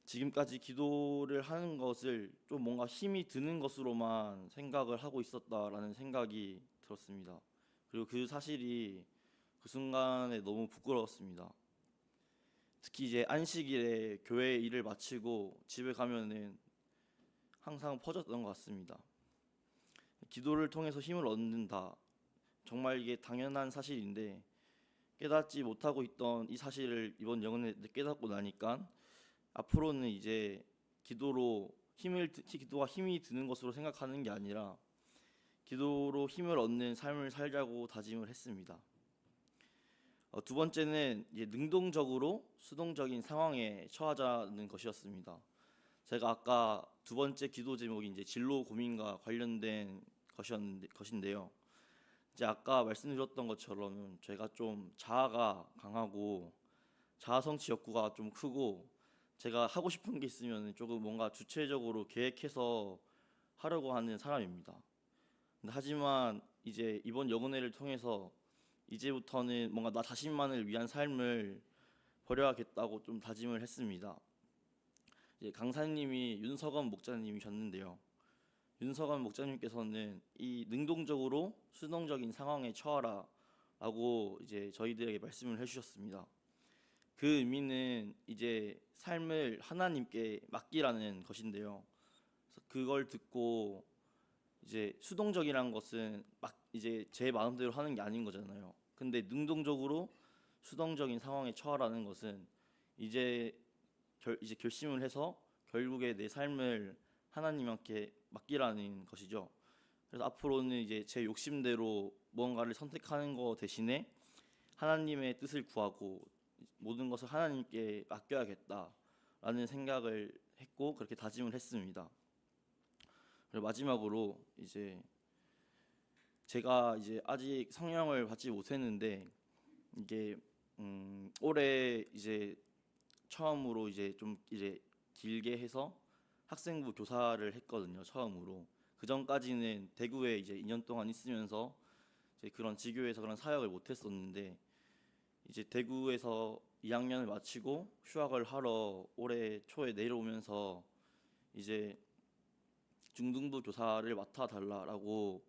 지금까지 기도를 하는 것을 좀 뭔가 힘이 드는 것으로만 생각을 하고 있었다라는 생각이 들었습니다. 그리고 그 사실이 그 순간에 너무 부끄러웠습니다. 특히 이제 안식일에 교회 일을 마치고 집에 가면은 항상 퍼졌던 것 같습니다. 기도를 통해서 힘을 얻는다. 정말 이게 당연한 사실인데 깨닫지 못하고 있던 이 사실을 이번 영혼에 깨닫고 나니까 앞으로는 이제 기도가 힘이 드는 것으로 생각하는 게 아니라 기도로 힘을 얻는 삶을 살자고 다짐을 했습니다. 두 번째는 이제 능동적으로 수동적인 상황에 처하자는 것이었습니다. 제가 아까 두 번째 기도 제목이 이제 진로 고민과 관련된 것인데요. 이제 아까 말씀드렸던 것처럼 제가 좀 자아가 강하고 자아 성취 욕구가 좀 크고 제가 하고 싶은 게 있으면 조금 뭔가 주체적으로 계획해서 하려고 하는 사람입니다. 하지만 이제 이번 영혼회를 통해서 이제부터는 뭔가 나 자신만을 위한 삶을 버려야겠다고 좀 다짐을 했습니다. 이제 강사님이 윤석원 목자님이셨는데요. 윤석원 목자님께서는 이 능동적으로 수동적인 상황에 처하라라고 이제 저희들에게 말씀을 해주셨습니다. 그 의미는 이제 삶을 하나님께 맡기라는 것인데요. 그래서 그걸 듣고 이제 수동적이라는 것은 막 이제 제 마음대로 하는 게 아닌 거잖아요. 근데 능동적으로 수동적인 상황에 처하라는 것은 이제 결심을 해서 결국에 내 삶을 하나님께 맡기라는 것이죠. 그래서 앞으로는 이제 제 욕심대로 무언가를 선택하는 것 대신에 하나님의 뜻을 구하고 모든 것을 하나님께 맡겨야겠다라는 생각을 했고 그렇게 다짐을 했습니다. 그리고 마지막으로 이제 제가 이제 아직 성령을 받지 못했는데 이게 올해 이제 처음으로 이제 좀 이제 길게 해서 학생부 교사를 했거든요. 처음으로. 그 전까지는 대구에 이제 2년 동안 있으면서 이제 그런 지교에서 그런 사역을 못 했었는데 이제 대구에서 2학년을 마치고 휴학을 하러 올해 초에 내려오면서 이제 중등부 교사를 맡아달라고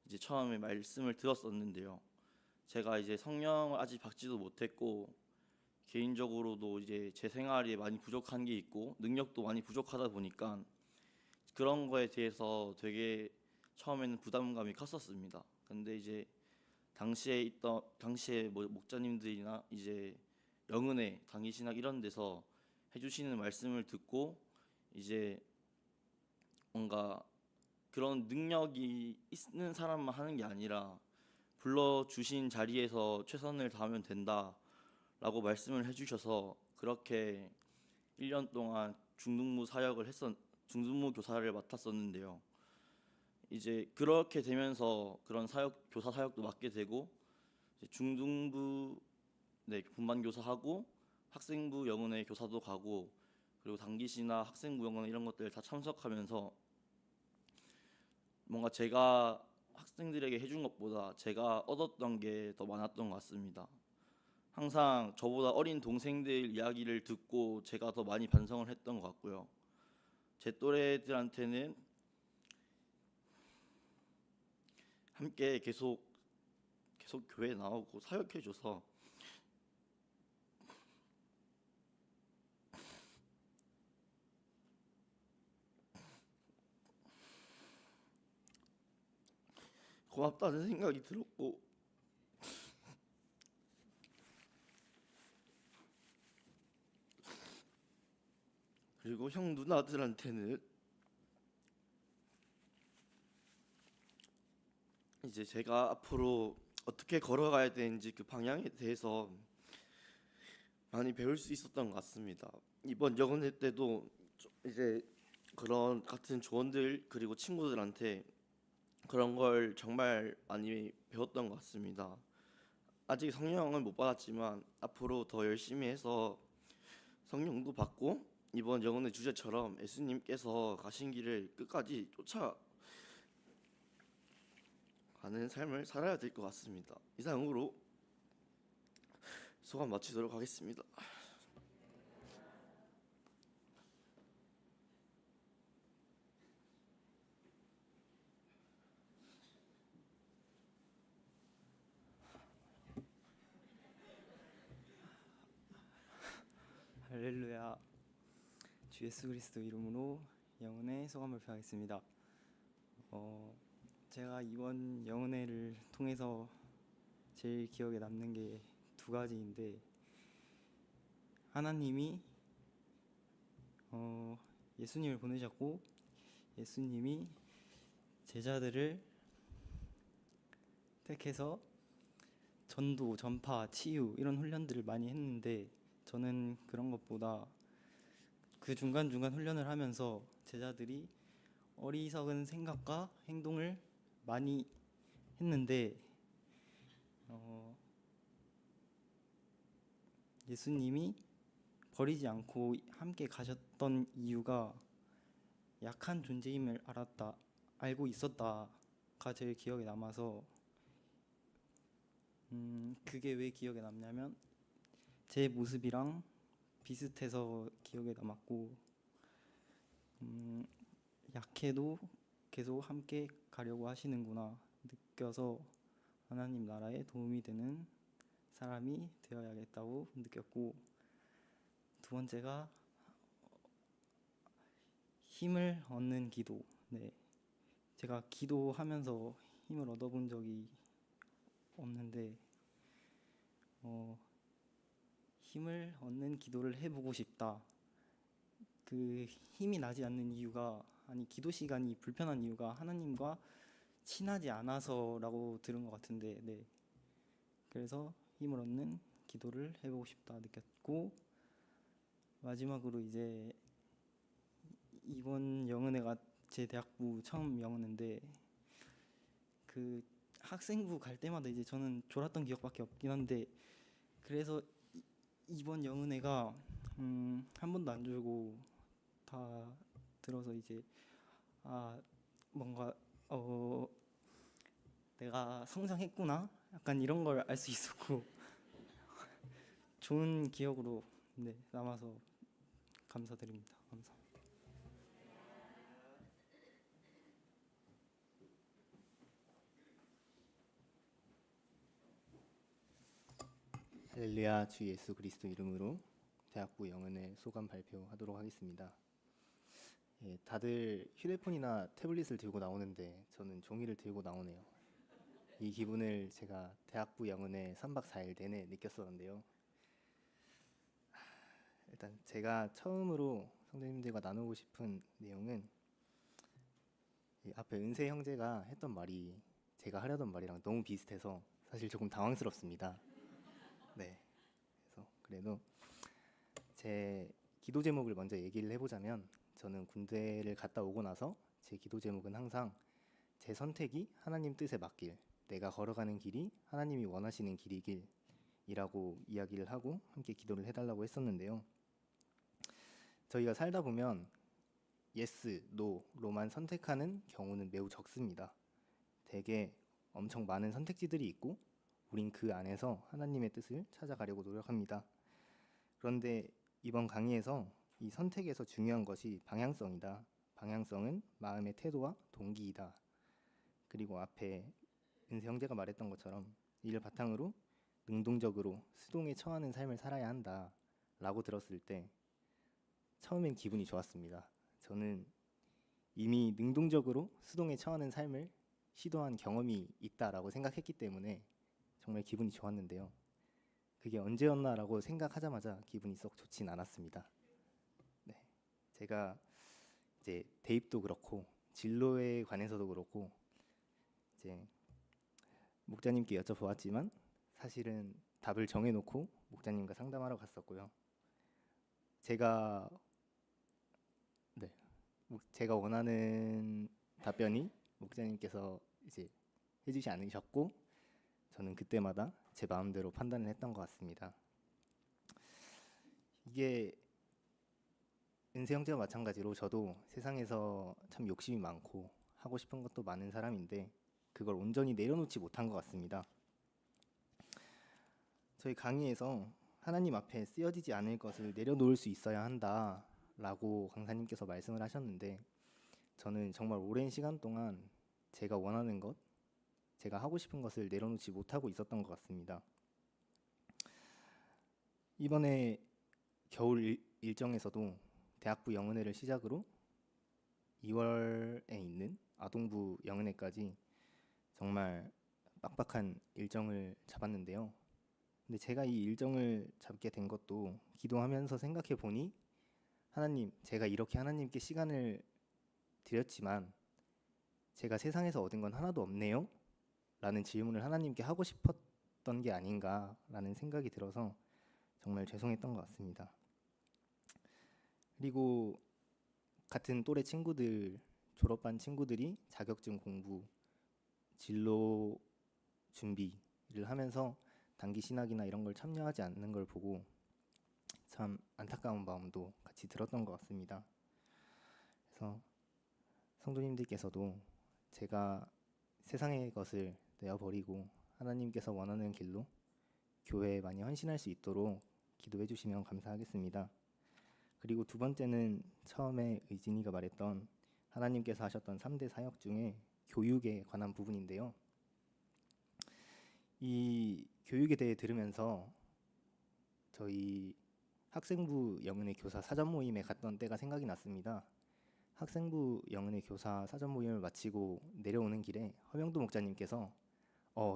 이제 처음에 말씀을 들었었는데요. 제가 이제 성령을 아직 받지도 못했고 개인적으로도 이제 제 생활에 많이 부족한 게 있고 능력도 많이 부족하다 보니까 그런 거에 대해서 되게 처음에는 부담감이 컸었습니다. 근데 이제 당시에 뭐 목자님들이나 이제 영은회, 당기신학 이런 데서 해주시는 말씀을 듣고 이제 뭔가 그런 능력이 있는 사람만 하는 게 아니라 불러주신 자리에서 최선을 다하면 된다라고 말씀을 해주셔서 그렇게 1년 동안 중등부 교사를 맡았었는데요. 이제 그렇게 되면서 그런 교사 사역도 맡게 되고 중등부 분반 교사하고 학생부 영은회 교사도 가고 그리고 단기시나 학생부 영은회 이런 것들 다 참석하면서 뭔가 제가 학생들에게 해준 것보다 제가 얻었던 게 더 많았던 것 같습니다. 항상 저보다 어린 동생들 이야기를 듣고 제가 더 많이 반성을 했던 것 같고요. 제 또래들한테는 함께 계속 교회 나오고 사역해줘서 고맙다는 생각이 들었고 그리고 형 누나들한테는 이제 제가 앞으로 어떻게 걸어가야 되는지 그 방향에 대해서 많이 배울 수 있었던 것 같습니다. 이번 영은회 때도 이제 그런 같은 조언들 그리고 친구들한테 그런 걸 정말 많이 배웠던 것 같습니다. 아직 성령은 못 받았지만 앞으로 더 열심히 해서 성령도 받고 이번 영혼의 주제처럼 예수님께서 가신 길을 끝까지 하는 삶을 살아야 될 것 같습니다. 이상으로 소감 마치도록 하겠습니다. 할렐루야. 주 예수 그리스도 이름으로 영은의 소감을 표하겠습니다. 제가 이번 영은회를 통해서 제일 기억에 남는 게 두 가지인데, 하나님이 예수님을 보내셨고 예수님이 제자들을 택해서 전도, 전파, 치유 이런 훈련들을 많이 했는데, 저는 그런 것보다 그 중간중간 훈련을 하면서 제자들이 어리석은 생각과 행동을 많이 했는데 예수님이 버리지 않고 함께 가셨던 이유가 약한 존재임을 알고 있었다가 제일 기억에 남아서, 그게 왜 기억에 남냐면 제 모습이랑 비슷해서 기억에 남았고, 약해도 계속 함께 가려고 하시는구나 느껴서 하나님 나라에 도움이 되는 사람이 되어야겠다고 느꼈고, 두 번째가 힘을 얻는 기도. 네, 제가 기도하면서 힘을 얻어본 적이 없는데 힘을 얻는 기도를 해보고 싶다. 그 힘이 나지 않는 이유가, 아니 기도 시간이 불편한 이유가 하나님과 친하지 않아서라고 들은 것 같은데, 네, 그래서 힘을 얻는 기도를 해보고 싶다 느꼈고, 마지막으로 이제 이번 영은회가 제 대학부 처음 영은회인데, 그 학생부 갈 때마다 이제 저는 졸았던 기억밖에 없긴 한데, 그래서 이번 영은회가 한 번도 안 졸고 다 들어서 이제 뭔가 내가 성장했구나 약간 이런 걸 알 수 있었고 좋은 기억으로 남아서 감사드립니다. 감사합니다. 할렐루야. 주 예수 그리스도 이름으로 대학부 영은회 소감 발표하도록 하겠습니다. 예, 다들 휴대폰이나 태블릿을 들고 나오는데 저는 종이를 들고 나오네요. 이 기분을 제가 대학부 영은회 3박 4일 내내 느꼈었는데요. 일단 제가 처음으로 성도님들과 나누고 싶은 내용은, 이 앞에 은세 형제가 했던 말이 제가 하려던 말이랑 너무 비슷해서 사실 조금 당황스럽습니다. 네, 그래서 그래도 제 기도 제목을 먼저 얘기를 해보자면, 저는 군대를 갔다 오고 나서 제 기도 제목은 항상 제 선택이 하나님 뜻에 맞길, 내가 걸어가는 길이 하나님이 원하시는 길이길 이라고 이야기를 하고 함께 기도를 해달라고 했었는데요. 저희가 살다 보면 예스, 노로만 선택하는 경우는 매우 적습니다. 대개 엄청 많은 선택지들이 있고 우린 그 안에서 하나님의 뜻을 찾아가려고 노력합니다. 그런데 이번 강의에서 이 선택에서 중요한 것이 방향성이다. 방향성은 마음의 태도와 동기이다. 그리고 앞에 은세 형제가 말했던 것처럼 이를 바탕으로 능동적으로 수동에 처하는 삶을 살아야 한다 라고 들었을 때 처음엔 기분이 좋았습니다. 저는 이미 능동적으로 수동에 처하는 삶을 시도한 경험이 있다라고 생각했기 때문에 정말 기분이 좋았는데요. 그게 언제였나라고 생각하자마자 기분이 썩 좋진 않았습니다. 네, 제가 이제 대입도 그렇고 진로에 관해서도 그렇고 이제 목자님께 여쭤보았지만 사실은 답을 정해놓고 목자님과 상담하러 갔었고요. 제가 원하는 답변이 목자님께서 이제 해주지 않으셨고 저는 그때마다 제 마음대로 판단을 했던 것 같습니다. 이게 은세 형제와 마찬가지로 저도 세상에서 참 욕심이 많고 하고 싶은 것도 많은 사람인데, 그 그걸 온전히 내려놓지 못한 것 같습니다. 저희 강의에서 하나님 앞에 쓰여지지 않을 것을 내려놓을 수 있어야 한다라고 강사님께서 말씀을 하셨는데, 저는 정말 오랜 시간 동안 제가 원하는 것, 제가 하고 싶은 것을 내려놓지 못하고 있었던 것 같습니다. 이번에 겨울 일정에서도 대학부 영은회를 시작으로 2월에 있는 아동부 영은회까지 정말 빡빡한 일정을 잡았는데요. 근데 제가 이 일정을 잡게 된 것도 기도하면서 생각해 보니, 하나님, 제가 이렇게 하나님께 시간을 드렸지만 제가 세상에서 얻은 건 하나도 없네요? 라는 질문을 하나님께 하고 싶었던 게 아닌가라는 생각이 들어서 정말 죄송했던 것 같습니다. 그리고 같은 또래 친구들, 졸업반 친구들이 자격증 공부, 진로 준비를 하면서 단기 신학이나 이런 걸 참여하지 않는 걸 보고 참 안타까운 마음도 같이 들었던 것 같습니다. 그래서 성도님들께서도 제가 세상의 것을 내어버리고 하나님께서 원하는 길로 교회에 많이 헌신할 수 있도록 기도해 주시면 감사하겠습니다. 그리고 두 번째는 처음에 의진이가 말했던 하나님께서 하셨던 3대 사역 중에 교육에 관한 부분인데요. 이 교육에 대해 들으면서 저희 학생부 영은회 교사 사전 모임에 갔던 때가 생각이 났습니다. 학생부 영은회 교사 사전 모임을 마치고 내려오는 길에 허명도 목사님께서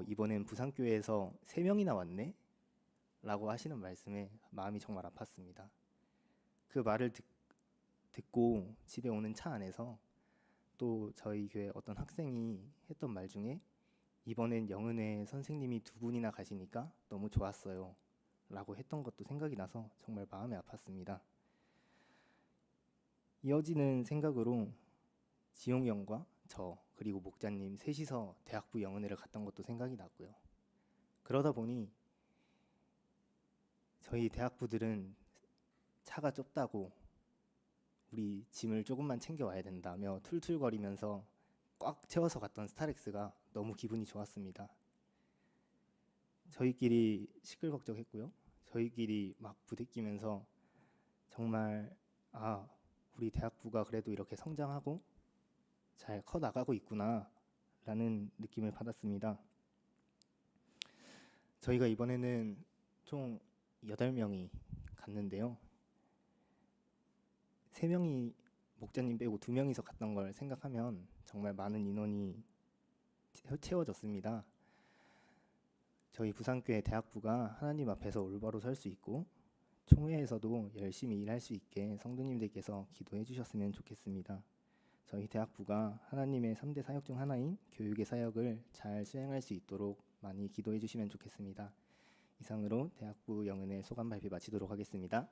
이번엔 부산교회에서 3명이나 왔네? 라고 하시는 말씀에 마음이 정말 아팠습니다. 그 말을 듣고 집에 오는 차 안에서 또 저희 교회 어떤 학생이 했던 말 중에 이번엔 영은회 선생님이 2분이나 가시니까 너무 좋았어요 라고 했던 것도 생각이 나서 정말 마음이 아팠습니다. 이어지는 생각으로 지용이 형과 저 그리고 목자님 셋이서 대학부 영은회를 갔던 것도 생각이 났고요. 그러다 보니 저희 대학부들은 차가 좁다고 우리 짐을 조금만 챙겨와야 된다며 툴툴거리면서 꽉 채워서 갔던 스타렉스가 너무 기분이 좋았습니다. 저희끼리 시끌벅적했고요. 저희끼리 막 부대끼면서 정말 우리 대학부가 그래도 이렇게 성장하고 잘 커나가고 있구나 라는 느낌을 받았습니다. 저희가 이번에는 총 8명이 갔는데요. 3명이 목자님 빼고 2명이서 갔던 걸 생각하면 정말 많은 인원이 채워졌습니다. 저희 부산교회 대학부가 하나님 앞에서 올바로 설 수 있고 총회에서도 열심히 일할 수 있게 성도님들께서 기도해 주셨으면 좋겠습니다. 저희 대학부가 하나님의 3대 사역 중 하나인 교육의 사역을 잘 수행할 수 있도록 많이 기도해 주시면 좋겠습니다. 이상으로 대학부 영은회 소감 발표 마치도록 하겠습니다.